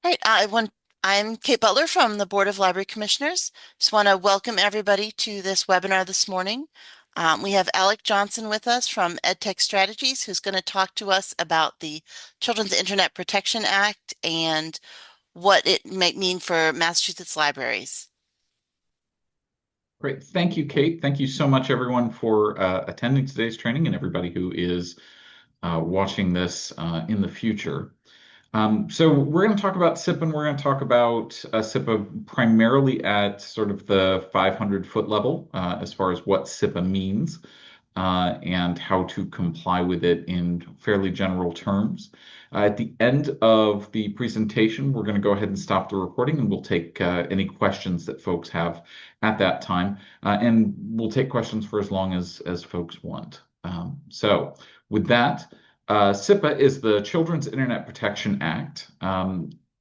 Right. I'm Kate Butler from the Board of Library Commissioners. Just want to welcome everybody to this webinar this morning. We have Alec Johnson with us from EdTech Strategies, who's going to talk to us about the Children's Internet Protection Act and what it might mean for Massachusetts libraries. Great. Thank you, Kate. Thank you so much, everyone, for attending today's training and everybody who is watching this in the future. So we're going to talk about CIPA, and we're going to talk about CIPA primarily at sort of the 500-foot level as far as what CIPA means and how to comply with it in fairly general terms. At the end of the presentation, we're going to go ahead and stop the recording, and we'll take any questions that folks have at that time. And we'll take questions for as long as folks want. So with that, CIPA is the Children's Internet Protection Act.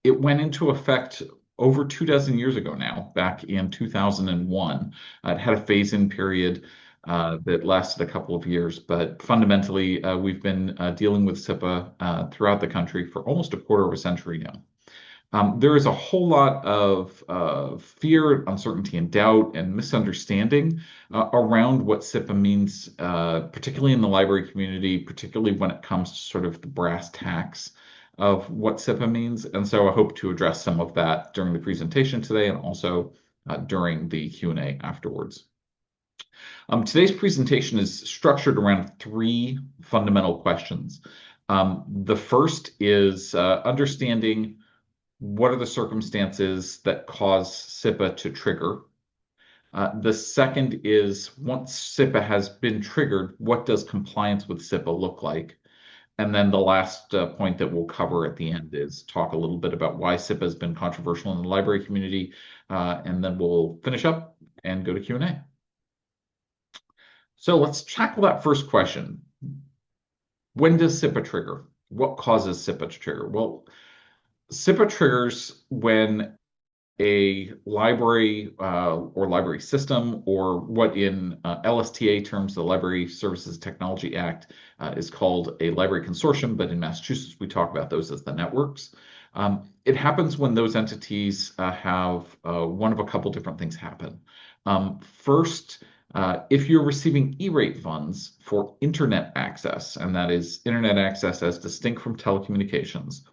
It went into effect over 24 years ago now, back in 2001. It had a phase-in period that lasted a couple of years, but fundamentally, we've been dealing with CIPA throughout the country for almost a quarter of a century now. There is a whole lot of fear, uncertainty, and doubt and misunderstanding around what CIPA means, particularly in the library community, particularly when it comes to sort of the brass tacks of what CIPA means. And so I hope to address some of that during the presentation today and also during the Q&A afterwards. Today's presentation is structured around three fundamental questions. The first is understanding what are the circumstances that cause CIPA to trigger. The second is, once CIPA has been triggered, what does compliance with CIPA look like? And then the last point that we'll cover at the end is talk a little bit about why CIPA has been controversial in the library community, and then we'll finish up and go to Q&A. So let's tackle that first question. When does CIPA trigger? What causes CIPA to trigger? Well, CIPA triggers when a library or library system, or what in LSTA terms, the Library Services Technology Act, is called a library consortium, but in Massachusetts, we talk about those as the networks. It happens when those entities have one of a couple different things happen. First, if you're receiving E-rate funds for internet access, and that is internet access as distinct from telecommunications,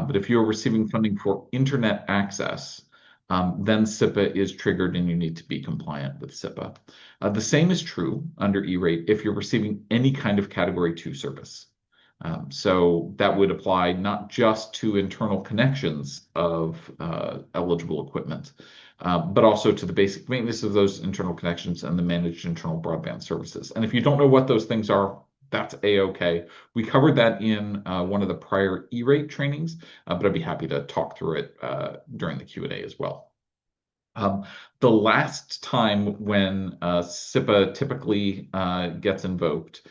but if you're receiving funding for internet access, then CIPA is triggered and you need to be compliant with CIPA. The same is true under E-rate if you're receiving any kind of Category 2 service. So that would apply not just to internal connections of eligible equipment, but also to the basic maintenance of those internal connections and the managed internal broadband services. And if you don't know what those things are, that's A-OK. We covered that in one of the prior E-rate trainings, but I'd be happy to talk through it during the Q&A as well. The last time when CIPA typically gets invoked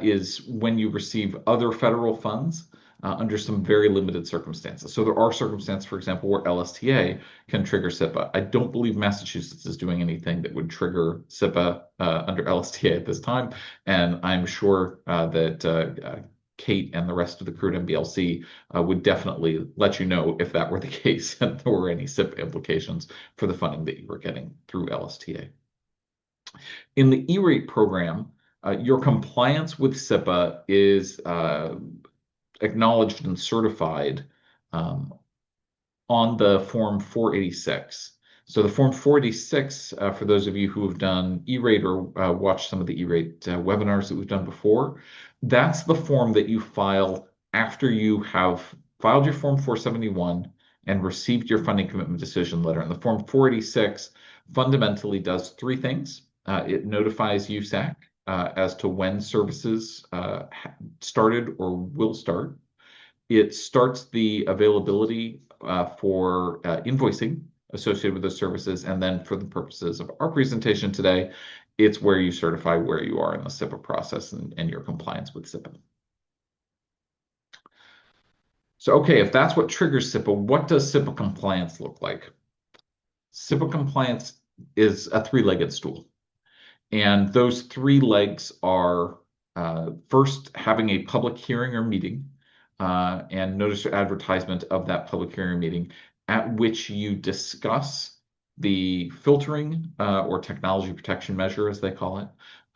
is when you receive other federal funds under some very limited circumstances. So there are circumstances, for example, where LSTA can trigger CIPA. I don't believe Massachusetts is doing anything that would trigger CIPA under LSTA at this time, and I'm sure that Kate and the rest of the crew at MBLC would definitely let you know if that were the case and there were any CIPA implications for the funding that you were getting through LSTA. In the E-rate program, your compliance with CIPA is acknowledged and certified on the Form 486. So the Form 486, for those of you who have done E-rate or watched some of the E-rate webinars that we've done before, that's the form that you file after you have filed your Form 471 and received your funding commitment decision letter. And the Form 486 fundamentally does three things. It notifies USAC as to when services started or will start. It starts the availability for invoicing associated with those services. And then for the purposes of our presentation today, it's where you certify where you are in the CIPA process and your compliance with CIPA. So, okay, if that's what triggers CIPA, what does CIPA compliance look like? CIPA compliance is a three-legged stool. And those 3 legs are first, having a public hearing or meeting and notice or advertisement of that public hearing meeting at which you discuss the filtering or technology protection measure, as they call it,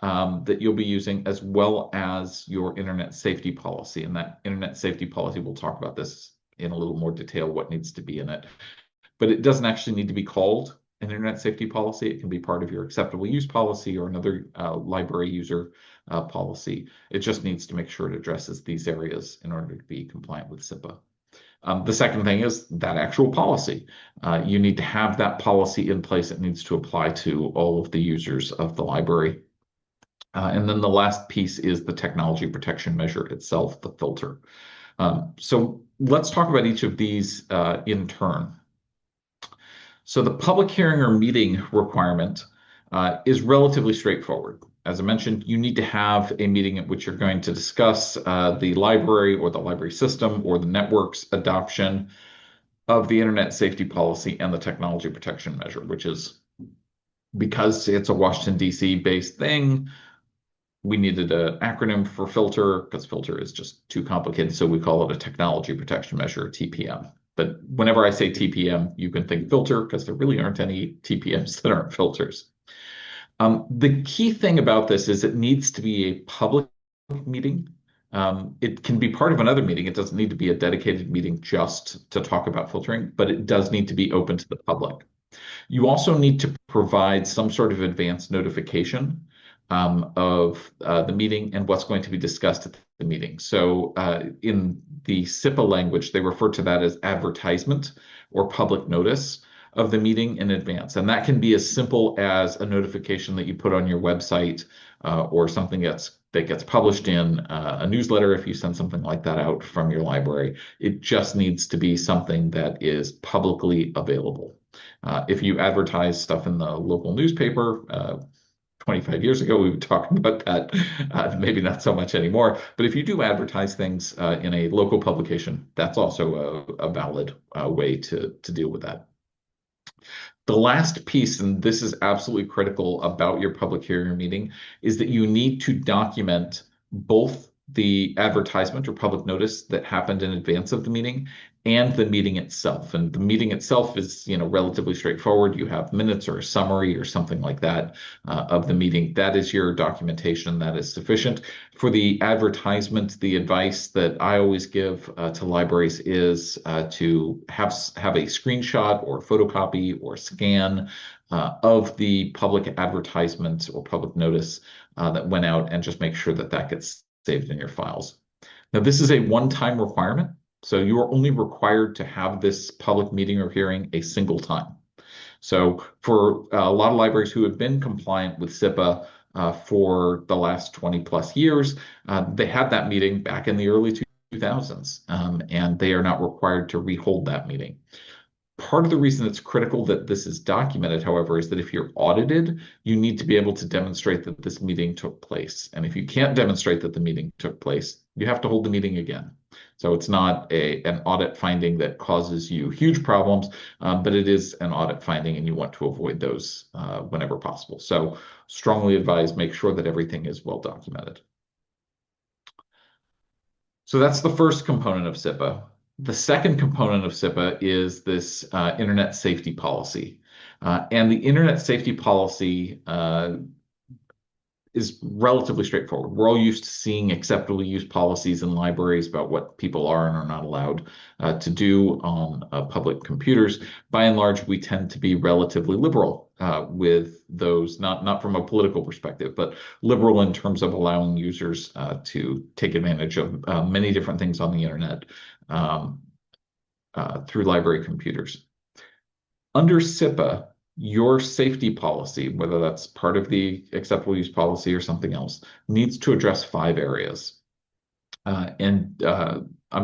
that you'll be using, as well as your internet safety policy. And that internet safety policy, we'll talk about this in a little more detail, what needs to be in it. But it doesn't actually need to be called an internet safety policy. It can be part of your acceptable use policy or another library user policy. It just needs to make sure it addresses these areas in order to be compliant with CIPA. The second thing is that actual policy. You need to have that policy in place. It needs to apply to all of the users of the library. And then the last piece is the technology protection measure itself, the filter. So let's talk about each of these in turn. So the public hearing or meeting requirement is relatively straightforward. As I mentioned, you need to have a meeting at which you're going to discuss the library or the library system or the network's adoption of the internet safety policy and the technology protection measure, which is, because it's a Washington, D.C. based thing, we needed an acronym for filter because filter is just too complicated. So we call it a technology protection measure, TPM. But whenever I say TPM, you can think filter because there really aren't any TPMs that aren't filters. The key thing about this is it needs to be a public meeting. It can be part of another meeting. It doesn't need to be a dedicated meeting just to talk about filtering, but it does need to be open to the public. You also need to provide some sort of advance notification of the meeting and what's going to be discussed at the meeting. So in the CIPA language, they refer to that as advertisement or public notice of the meeting in advance. And that can be as simple as a notification that you put on your website or something that gets published in a newsletter if you send something like that out from your library. It just needs to be something that is publicly available. If you advertise stuff in the local newspaper, 25 years ago, we would talk about that. Maybe not so much anymore. But if you do advertise things in a local publication, that's also a valid way to deal with that. The last piece, and this is absolutely critical about your public hearing meeting, is that you need to document both the advertisement or public notice that happened in advance of the meeting and the meeting itself. And the meeting itself is, relatively straightforward. You have minutes or a summary or something like that of the meeting. That is your documentation. That is sufficient. For the advertisement, the advice that I always give to libraries is to have a screenshot or photocopy or scan of the public advertisement or public notice that went out, and just make sure that that gets saved in your files. Now, this is a one-time requirement. So you are only required to have this public meeting or hearing a single time. So for a lot of libraries who have been compliant with CIPA for the last 20 plus years, they had that meeting back in the early 2000s, and they are not required to rehold that meeting. Part of the reason it's critical that this is documented, however, is that if you're audited, you need to be able to demonstrate that this meeting took place. And if you can't demonstrate that the meeting took place, you have to hold the meeting again. So it's not an audit finding that causes you huge problems, but it is an audit finding, and you want to avoid those whenever possible. So strongly advise, make sure that everything is well documented. So that's the first component of CIPA. The second component of CIPA is this internet safety policy. And the internet safety policy is relatively straightforward. We're all used to seeing acceptable use policies in libraries about what people are and are not allowed to do on public computers. By and large, we tend to be relatively liberal with those, not from a political perspective, but liberal in terms of allowing users to take advantage of many different things on the internet through library computers. Under CIPA, your safety policy, whether that's part of the acceptable use policy or something else, needs to address 5 areas. I'm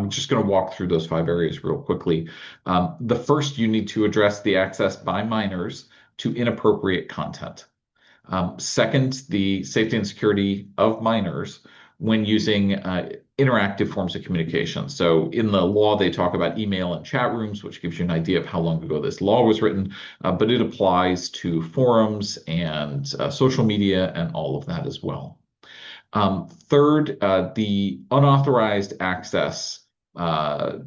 just going to walk through those 5 areas real quickly. The first, you need to address the access by minors to inappropriate content. Second, the safety and security of minors when using interactive forms of communication. So in the law, they talk about email and chat rooms, which gives you an idea of how long ago this law was written, but it applies to forums and social media and all of that as well. Third, the unauthorized access uh,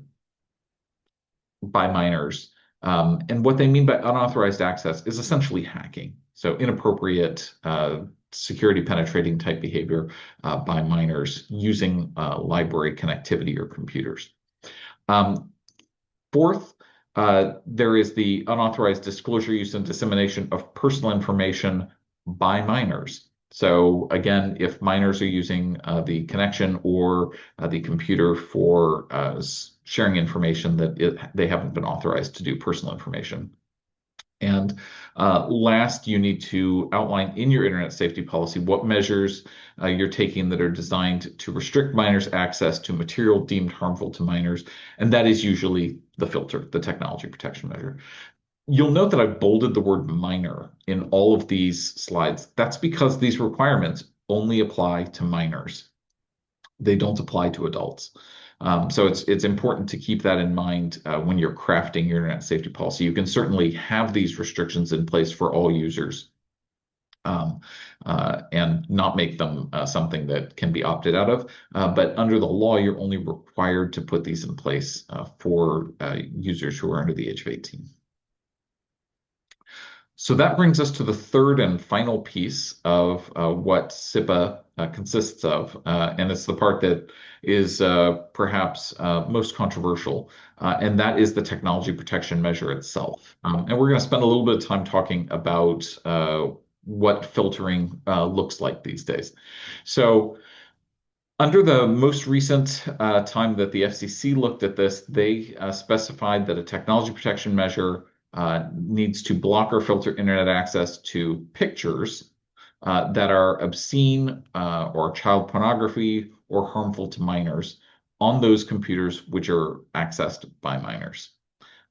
by minors. And what they mean by unauthorized access is essentially hacking. So inappropriate security penetrating type behavior by minors using library connectivity or computers. Um, Fourth, there is the unauthorized disclosure, use, and dissemination of personal information by minors. So again, if minors are using the connection or the computer for sharing information they haven't been authorized to do personal information. And last, you need to outline in your internet safety policy what measures you're taking that are designed to restrict minors' access to material deemed harmful to minors. And that is usually the filter, the technology protection measure. You'll note that I've bolded the word minor in all of these slides. That's because these requirements only apply to minors. They don't apply to adults. So it's important to keep that in mind when you're crafting your internet safety policy. You can certainly have these restrictions in place for all users um, and not make them something that can be opted out of. But under the law, you're only required to put these in place for users who are under the age of 18. So that brings us to the third and final piece of what CIPA consists of, and it's the part that is perhaps most controversial, and that is the technology protection measure itself. And we're going to spend a little bit of time talking about what filtering looks like these days. So under the most recent time that the FCC looked at this, they specified that a technology protection measure needs to block or filter internet access to pictures that are obscene or child pornography or harmful to minors on those computers which are accessed by minors.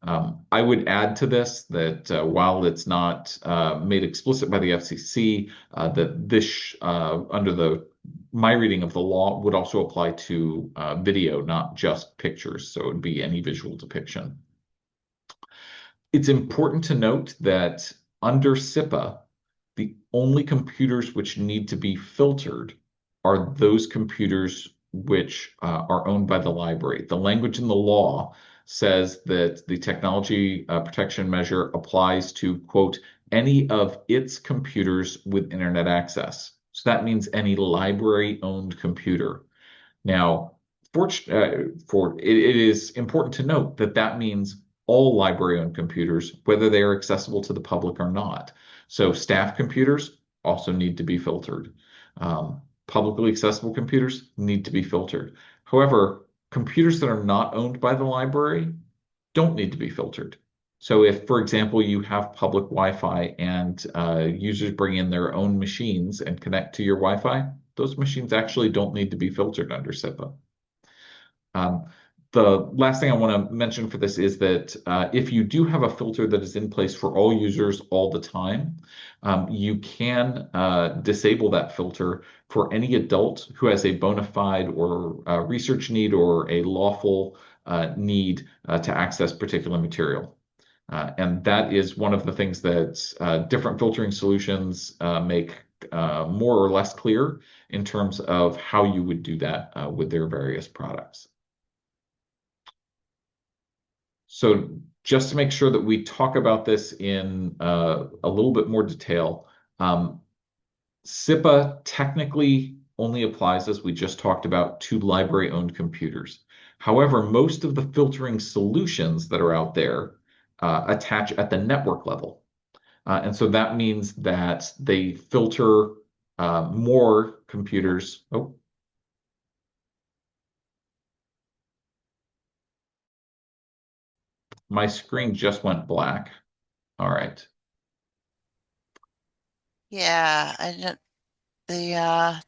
I would add to this that while it's not made explicit by the FCC, that this, under the my reading of the law, would also apply to video, not just pictures. So it would be any visual depiction. It's important to note that under CIPA, the only computers which need to be filtered are those computers which are owned by the library. The language in the law says that the technology protection measure applies to, quote, any of its computers with internet access. So that means any library-owned computer. Now, it is important to note that that means all library-owned computers, whether they are accessible to the public or not. So staff computers also need to be filtered. Publicly accessible computers need to be filtered. However, computers that are not owned by the library don't need to be filtered. So if, for example, you have public Wi-Fi and users bring in their own machines and connect to your Wi-Fi, those machines actually don't need to be filtered under CIPA. The last thing I want to mention for this is that if you do have a filter that is in place for all users all the time, you can disable that filter for any adult who has a bona fide or research need or a lawful need to access particular material. And that is one of the things that different filtering solutions make more or less clear in terms of how you would do that with their various products. So just to make sure that we talk about this in a little bit more detail, CIPA technically only applies, as we just talked about, to library-owned computers. However, most of the filtering solutions that are out there attach at the network level. And so that means that they filter more computers. Oh, my screen just went black. All right. Yeah, I don't, the All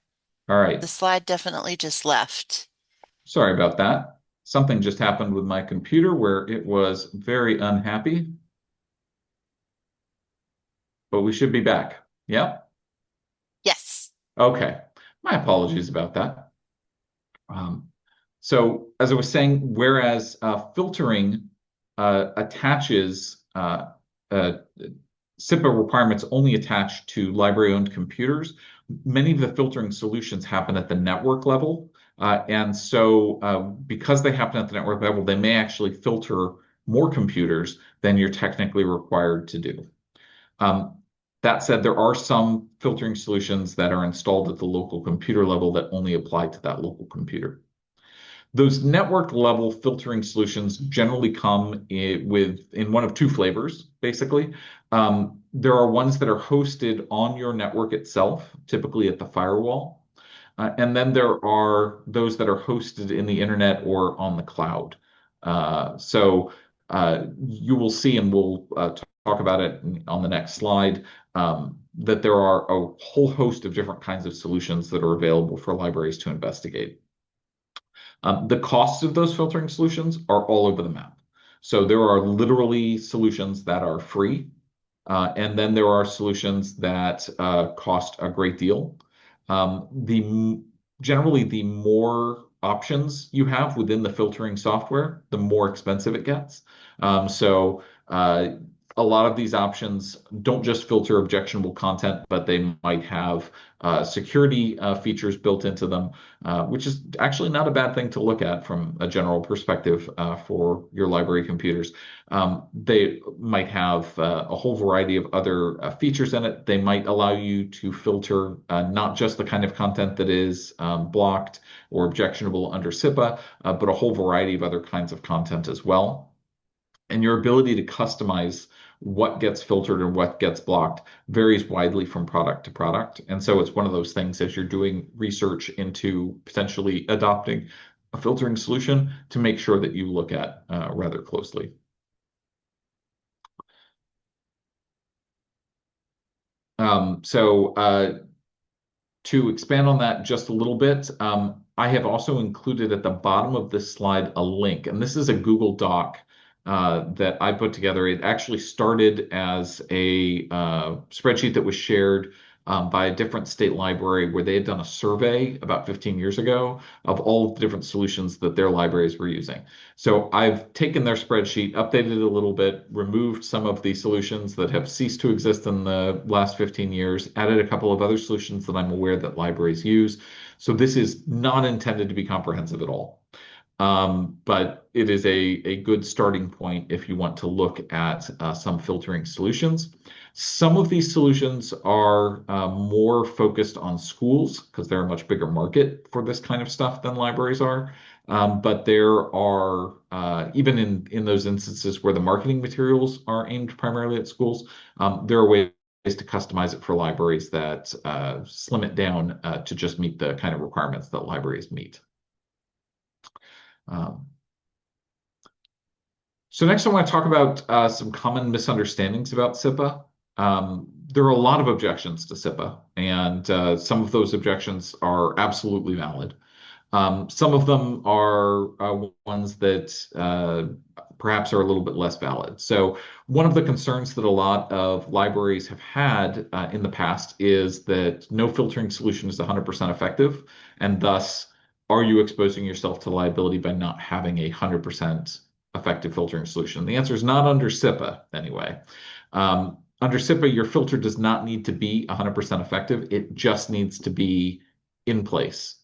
right. the slide definitely just left. Sorry about that. Something just happened with my computer where it was very unhappy, but we should be back. Yep. Yes. Okay. My apologies about that. Um, so as I was saying, whereas filtering attaches CIPA requirements only attach to library-owned computers, many of the filtering solutions happen at the network level. Because they happen at the network level, they may actually filter more computers than you're technically required to do. Um, that said, there are some filtering solutions that are installed at the local computer level that only apply to that local computer. Those network level filtering solutions generally come in one of two flavors, basically. There are ones that are hosted on your network itself, typically at the firewall. And then there are those that are hosted in the internet or on the cloud. You will see, and we'll talk about it on the next slide, that there are a whole host of different kinds of solutions that are available for libraries to investigate. The costs of those filtering solutions are all over the map. So there are literally solutions that are free, and then there are solutions that cost a great deal. Generally, the more options you have within the filtering software, the more expensive it gets. Um, so uh, a lot of these options don't just filter objectionable content, but they might have security features built into them, which is actually not a bad thing to look at from a general perspective for your library computers. They might have a whole variety of other features in it. They might allow you to filter not just the kind of content that is blocked or objectionable under CIPA, but a whole variety of other kinds of content as well. And your ability to customize what gets filtered and what gets blocked varies widely from product to product. And so it's one of those things as you're doing research into potentially adopting a filtering solution to make sure that you look at rather closely. Um, so uh, to expand on that just a little bit, I have also included at the bottom of this slide a link, and this is a Google Doc that I put together. It actually started as a spreadsheet that was shared by a different state library where they had done a survey about 15 years ago of all of the different solutions that their libraries were using. So I've taken their spreadsheet, updated it a little bit, removed some of the solutions that have ceased to exist in the last 15 years, added a couple of other solutions that I'm aware that libraries use. So this is not intended to be comprehensive at all. But it is a good starting point if you want to look at some filtering solutions. Some of these solutions are more focused on schools because they're a much bigger market for this kind of stuff than libraries are. But there are, even in those instances where the marketing materials are aimed primarily at schools, there are ways to customize it for libraries that slim it down to just meet the kind of requirements that libraries meet. Um, so next I want to talk about some common misunderstandings about CIPA. There are a lot of objections to CIPA, and some of those objections are absolutely valid. Some of them are ones that perhaps are a little bit less valid. So, one of the concerns that a lot of libraries have had in the past is that no filtering solution is 100% effective, and thus, are you exposing yourself to liability by not having a 100% effective filtering solution? The answer is not under CIPA, anyway. Under CIPA, your filter does not need to be 100% effective, it just needs to be in place.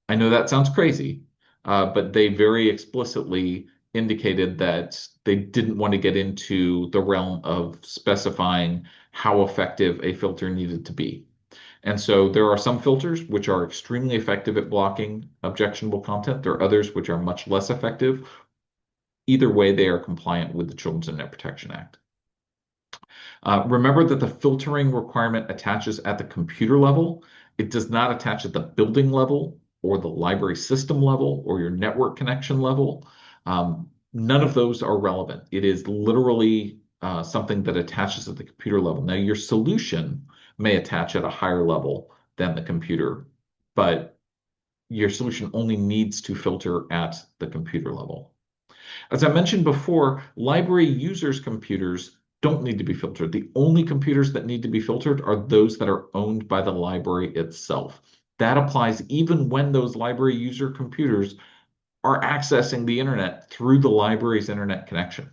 I know that sounds crazy, but they very explicitly indicated that they didn't want to get into the realm of specifying how effective a filter needed to be. And so there are some filters which are extremely effective at blocking objectionable content. There are others which are much less effective. Either way, they are compliant with the Children's Internet Protection Act. Remember that the filtering requirement attaches at the computer level. It does not attach at the building level or the library system level or your network connection level. None of those are relevant. It is literally something that attaches at the computer level. Now, your solution may attach at a higher level than the computer, but your solution only needs to filter at the computer level. As I mentioned before, library users' computers don't need to be filtered. The only computers that need to be filtered are those that are owned by the library itself. That applies even when those library user computers are accessing the internet through the library's internet connection.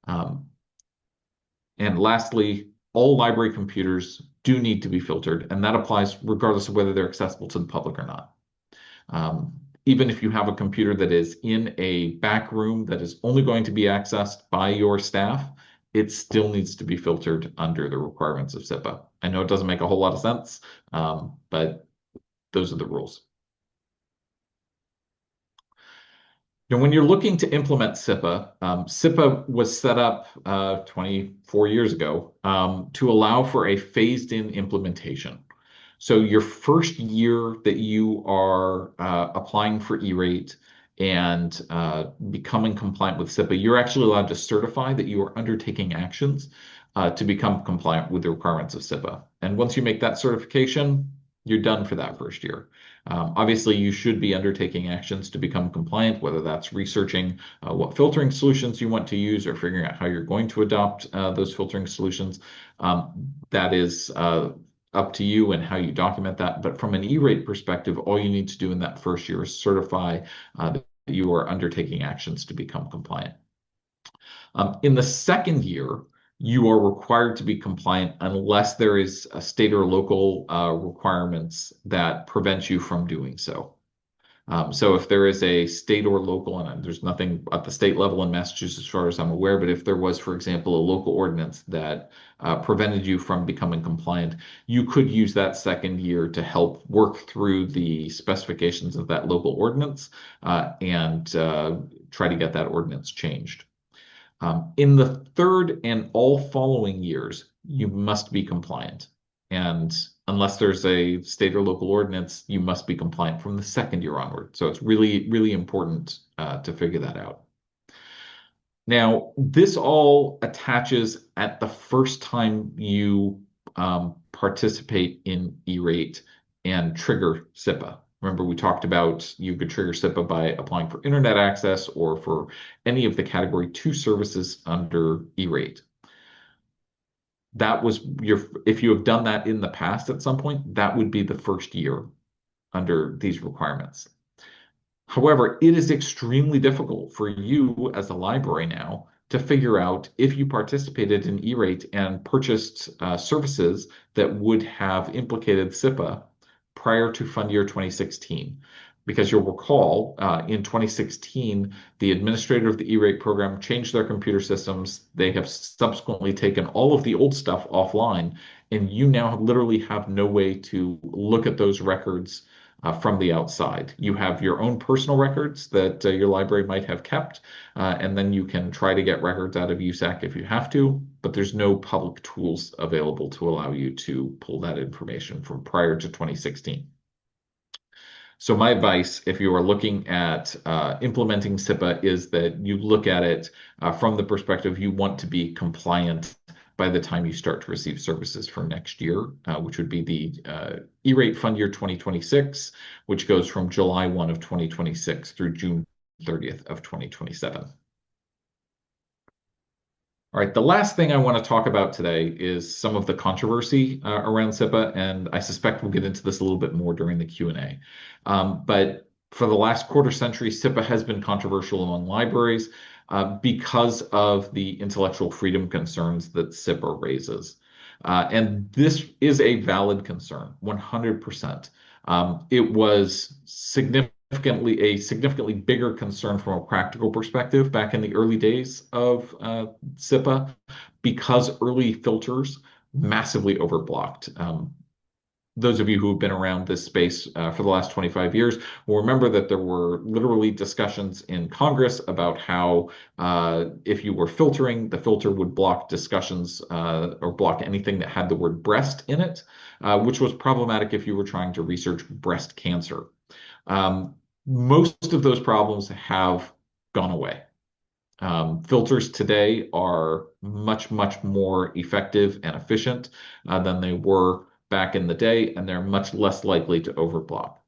Um, and lastly, all library computers do need to be filtered, and that applies regardless of whether they're accessible to the public or not. Um, Even if you have a computer that is in a back room that is only going to be accessed by your staff, it still needs to be filtered under the requirements of CIPA. I know it doesn't make a whole lot of sense, but those are the rules. Now, when you're looking to implement CIPA, CIPA was set up 24 years ago to allow for a phased-in implementation. So your first year that you are applying for E-rate and becoming compliant with CIPA, you're actually allowed to certify that you are undertaking actions to become compliant with the requirements of CIPA. And once you make that certification, you're done for that first year. Obviously, you should be undertaking actions to become compliant, whether that's researching what filtering solutions you want to use or figuring out how you're going to adopt those filtering solutions. That is up to you and how you document that. But from an E-rate perspective, all you need to do in that first year is certify that you are undertaking actions to become compliant. In the second year, you are required to be compliant unless there is a state or local requirements that prevent you from doing so. So if there is a state or local, and there's nothing at the state level in Massachusetts as far as I'm aware, but if there was, for example, a local ordinance that prevented you from becoming compliant, you could use that second year to help work through the specifications of that local ordinance and try to get that ordinance changed. In the third and all following years, you must be compliant. And unless there's a state or local ordinance, you must be compliant from the second year onward. So it's really, really important to figure that out. Now, this all attaches at the first time you participate in E-rate and trigger CIPA. Remember, we talked about you could trigger CIPA by applying for internet access or for any of the Category 2 services under E-rate. That was if you have done that in the past at some point, that would be the first year under these requirements. However, it is extremely difficult for you as a library now to figure out if you participated in E-rate and purchased services that would have implicated CIPA prior to fund year 2016. Because you'll recall, in 2016, the administrator of the E-rate program changed their computer systems. They have subsequently taken all of the old stuff offline, and you now literally have no way to look at those records from the outside. You have your own personal records that your library might have kept, and then you can try to get records out of USAC if you have to, but there's no public tools available to allow you to pull that information from prior to 2016. So my advice, if you are looking at implementing CIPA, is that you look at it from the perspective you want to be compliant by the time you start to receive services for next year, which would be the E-rate fund year 2026, which goes from July 1 of 2026 through June 30th of 2027. All right, the last thing I want to talk about today is some of the controversy around CIPA, and I suspect we'll get into this a little bit more during the Q&A. But for the last quarter century, CIPA has been controversial among libraries because of the intellectual freedom concerns that CIPA raises. And this is a valid concern, 100%. It was a significantly bigger concern from a practical perspective back in the early days of CIPA because early filters massively overblocked. Those of you who have been around this space for the last 25 years will remember that there were literally discussions in Congress about how if you were filtering, the filter would block discussions or block anything that had the word breast in it, which was problematic if you were trying to research breast cancer. Most of those problems have gone away. Filters today are much, much more effective and efficient than they were back in the day, and they're much less likely to overblock.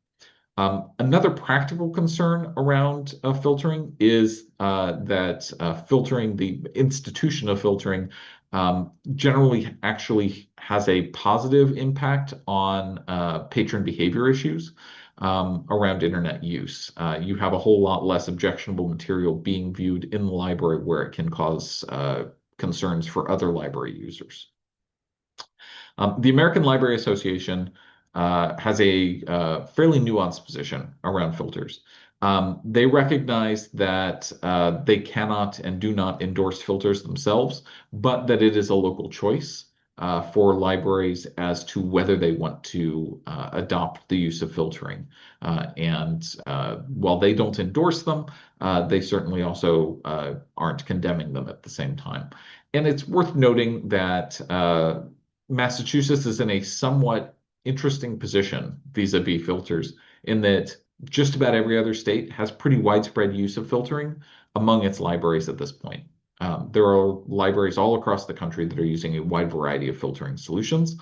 Another practical concern around filtering is that filtering, the institution of filtering, generally actually has a positive impact on patron behavior issues around internet use. You have a whole lot less objectionable material being viewed in the library where it can cause concerns for other library users. The American Library Association has a fairly nuanced position around filters. They recognize that they cannot and do not endorse filters themselves, but that it is a local choice for libraries as to whether they want to adopt the use of filtering. And while they don't endorse them, they certainly also aren't condemning them at the same time. And it's worth noting that Massachusetts is in a somewhat interesting position vis-a-vis filters in that just about every other state has pretty widespread use of filtering among its libraries at this point. There are libraries all across the country that are using a wide variety of filtering solutions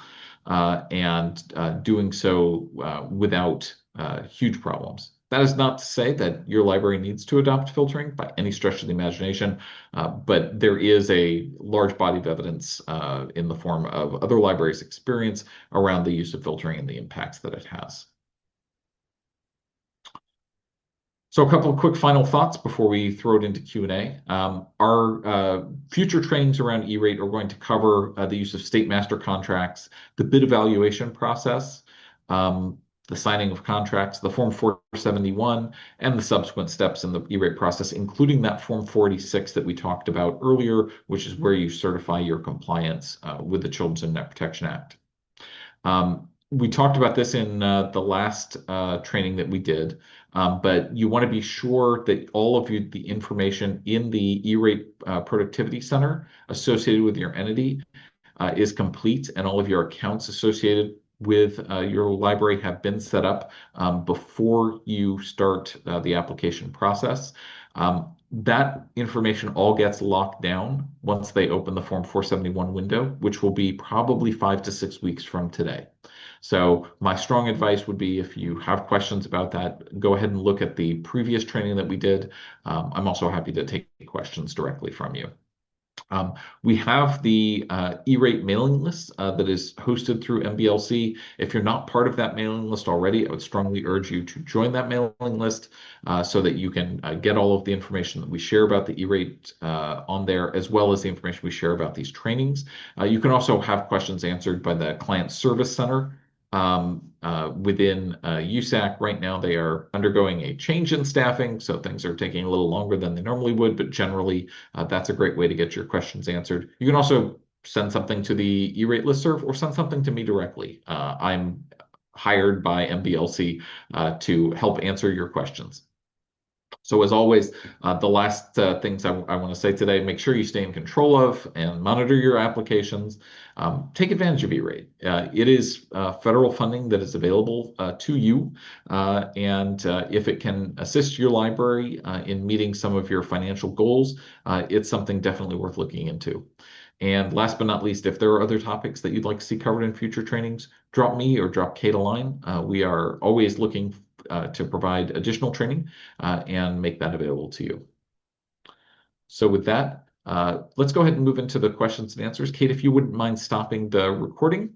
and doing so without huge problems. That is not to say that your library needs to adopt filtering by any stretch of the imagination, but there is a large body of evidence in the form of other libraries' experience around the use of filtering and the impacts that it has. So a couple of quick final thoughts before we throw it into Q&A. Our future trainings around E-rate are going to cover the use of state master contracts, the bid evaluation process, the signing of contracts, the Form 471, and the subsequent steps in the E-rate process, including that Form 46 that we talked about earlier, which is where you certify your compliance with the Children's and Net Protection Act. We talked about this in the last training that we did, but you want to be sure that all of the information in the E-rate Productivity Center associated with your entity is complete, and all of your accounts associated with your library have been set up before you start the application process. That information all gets locked down once they open the Form 471 window, which will be probably 5 to 6 weeks from today. So my strong advice would be if you have questions about that, go ahead and look at the previous training that we did. I'm also happy to take questions directly from you. We have the E-rate mailing list that is hosted through MBLC. If you're not part of that mailing list already, I would strongly urge you to join that mailing list so that you can get all of the information that we share about the E-rate on there, as well as the information we share about these trainings. You can also have questions answered by the Client Service Center within USAC. Right now, they are undergoing a change in staffing, so things are taking a little longer than they normally would, but generally, that's a great way to get your questions answered. You can also send something to the E-rate listserv or send something to me directly. I'm hired by MBLC to help answer your questions. So as always, the last things I want to say today, make sure you stay in control of and monitor your applications. Take advantage of E-rate. It is federal funding that is available to you. And if it can assist your library in meeting some of your financial goals, it's something definitely worth looking into. And last but not least, if there are other topics that you'd like to see covered in future trainings, drop me or drop Kate a line. We are always looking to provide additional training and make that available to you. So with that, let's go ahead and move into the questions and answers. Kate, if you wouldn't mind stopping the recording.